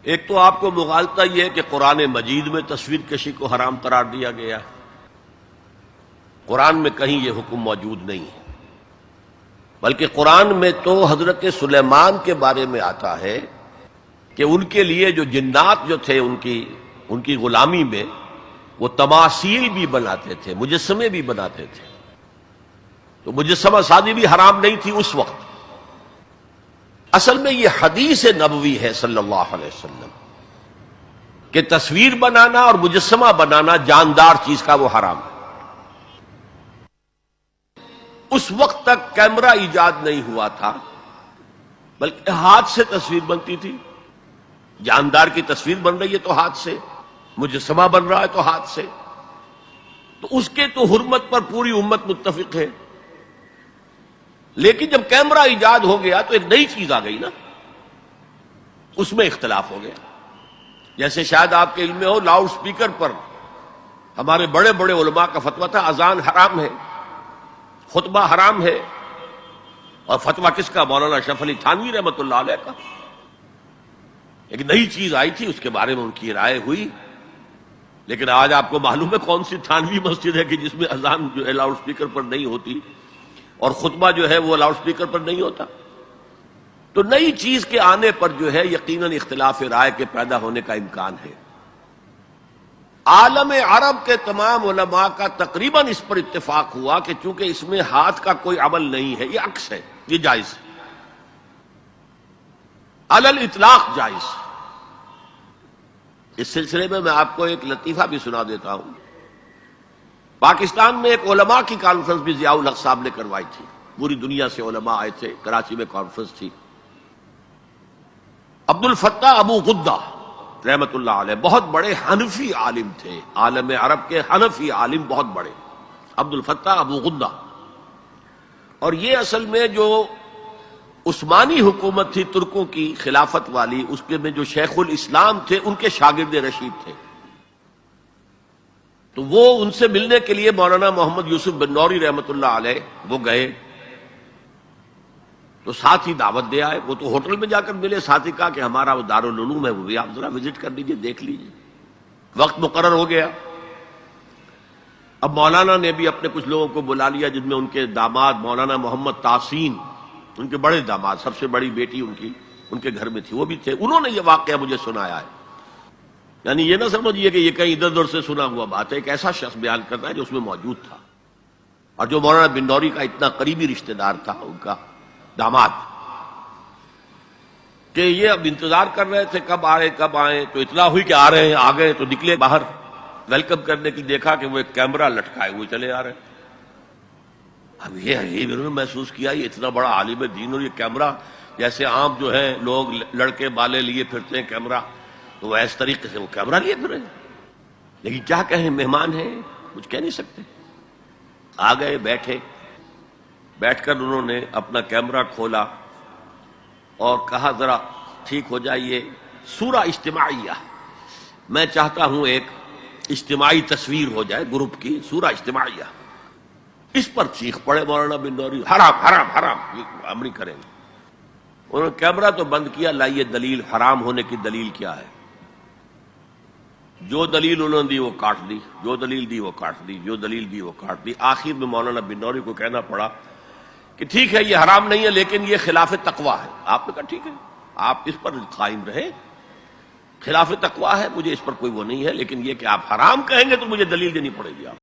ایک تو آپ کو مغالطہ یہ ہے کہ قرآن مجید میں تصویر کشی کو حرام قرار دیا گیا ہے۔ قرآن میں کہیں یہ حکم موجود نہیں ہے، بلکہ قرآن میں تو حضرت سلیمان کے بارے میں آتا ہے کہ ان کے لیے جو جنات جو تھے ان کی غلامی میں وہ تماثیل بھی بناتے تھے، مجسمے بھی بناتے تھے، تو مجسمہ سازی بھی حرام نہیں تھی اس وقت۔ اصل میں یہ حدیث نبوی ہے صلی اللہ علیہ وسلم کہ تصویر بنانا اور مجسمہ بنانا جاندار چیز کا وہ حرام ہے۔ اس وقت تک کیمرہ ایجاد نہیں ہوا تھا، بلکہ ہاتھ سے تصویر بنتی تھی۔ جاندار کی تصویر بن رہی ہے تو ہاتھ سے، مجسمہ بن رہا ہے تو ہاتھ سے، تو اس کے تو حرمت پر پوری امت متفق ہے۔ لیکن جب کیمرہ ایجاد ہو گیا تو ایک نئی چیز آ گئی نا، اس میں اختلاف ہو گیا۔ جیسے شاید آپ کے علم میں ہو، لاؤڈ سپیکر پر ہمارے بڑے بڑے علماء کا فتویٰ تھا اذان حرام ہے، خطبہ حرام ہے، اور فتویٰ کس کا؟ مولانا اشرف علی تھانوی رحمۃ اللہ علیہ کا۔ ایک نئی چیز آئی تھی، اس کے بارے میں ان کی رائے ہوئی، لیکن آج آپ کو معلوم ہے کون سی تھانوی مسجد ہے کہ جس میں اذان جو ہے لاؤڈ سپیکر پر نہیں ہوتی اور خطبہ جو ہے وہ لاؤڈ سپیکر پر نہیں ہوتا۔ تو نئی چیز کے آنے پر جو ہے یقیناً اختلاف رائے کے پیدا ہونے کا امکان ہے۔ عالم عرب کے تمام علماء کا تقریباً اس پر اتفاق ہوا کہ چونکہ اس میں ہاتھ کا کوئی عمل نہیں ہے، یہ عکس ہے، یہ جائز ہے، علی الاطلاق جائز۔ اس سلسلے میں آپ کو ایک لطیفہ بھی سنا دیتا ہوں۔ پاکستان میں ایک علماء کی کانفرنس بھی ضیاء الحق صاحب نے کروائی تھی، پوری دنیا سے علماء آئے تھے، کراچی میں کانفرنس تھی۔ عبد الفتاح ابو غدہ رحمت اللہ علیہ بہت بڑے حنفی عالم تھے، عالم عرب کے حنفی عالم بہت بڑے، عبد الفتاح ابو غدہ۔ اور یہ اصل میں جو عثمانی حکومت تھی ترکوں کی خلافت والی، اس کے میں جو شیخ الاسلام تھے ان کے شاگرد رشید تھے۔ تو وہ ان سے ملنے کے لیے مولانا محمد یوسف بن نوری رحمت اللہ علیہ وہ گئے، تو ساتھ ہی دعوت دے آئے۔ وہ تو ہوٹل میں جا کر ملے، ساتھ ہی کہا کہ ہمارا وہ دارالعلوم ہے، وہ بھی آپ ذرا وزٹ کر لیجئے، دیکھ لیجئے۔ وقت مقرر ہو گیا۔ اب مولانا نے بھی اپنے کچھ لوگوں کو بلا لیا، جن میں ان کے داماد مولانا محمد تحسین، ان کے بڑے داماد، سب سے بڑی بیٹی ان کے گھر میں تھی، وہ بھی تھے۔ انہوں نے یہ واقعہ مجھے سنایا ہے، یعنی یہ نہ سمجھیے کہ یہ کہیں ادھر ادھر سے سنا ہوا بات ہے، ایک ایسا شخص بیان کرتا ہے جو اس میں موجود تھا، اور جو مولانا بن نوری کا اتنا قریبی رشتہ دار تھا، ان کا داماد، کہ یہ اب انتظار کر رہے تھے کب آئیں، تو اطلاع ہوئی کہ آ رہے ہیں، آ گئے تو نکلے باہر ویلکم کرنے کے لیے، دیکھا کہ وہ ایک کیمرہ لٹکائے ہوئے چلے آ رہے ہیں۔ اب یہ انہوں نے محسوس کیا یہ اتنا بڑا عالم دین اور یہ کیمرہ، جیسے عام جو ہے لوگ لڑکے بالے لیے پھرتے ہیں کیمرہ، تو وہ اس طریقے سے وہ کیمرہ لیے پھرے۔ لیکن کیا کہیں، مہمان ہیں، کچھ کہہ نہیں سکتے۔ آ گئے، بیٹھ کر انہوں نے اپنا کیمرہ کھولا اور کہا ذرا ٹھیک ہو جائیے، سورہ اجتماعیہ، میں چاہتا ہوں ایک اجتماعی تصویر ہو جائے گروپ کی، سورہ اجتماعیہ۔ اس پر چیخ پڑے مولانا بن نوری، حرام حرام حرام، یہ ہم نہیں کریں گے۔ انہوں نے کیمرہ تو بند کیا، لائیے دلیل، حرام ہونے کی دلیل کیا ہے؟ جو دلیل انہوں نے دی وہ کاٹ دی، جو دلیل دی وہ کاٹ دی، جو دلیل دی وہ کاٹ دی۔ آخر میں مولانا بن نوری کو کہنا پڑا کہ ٹھیک ہے یہ حرام نہیں ہے، لیکن یہ خلاف تقویٰ ہے۔ آپ نے کہا ٹھیک ہے، آپ اس پر قائم رہیں، خلاف تقویٰ ہے، مجھے اس پر کوئی وہ نہیں ہے، لیکن یہ کہ آپ حرام کہیں گے تو مجھے دلیل دینی پڑے گی۔ آپ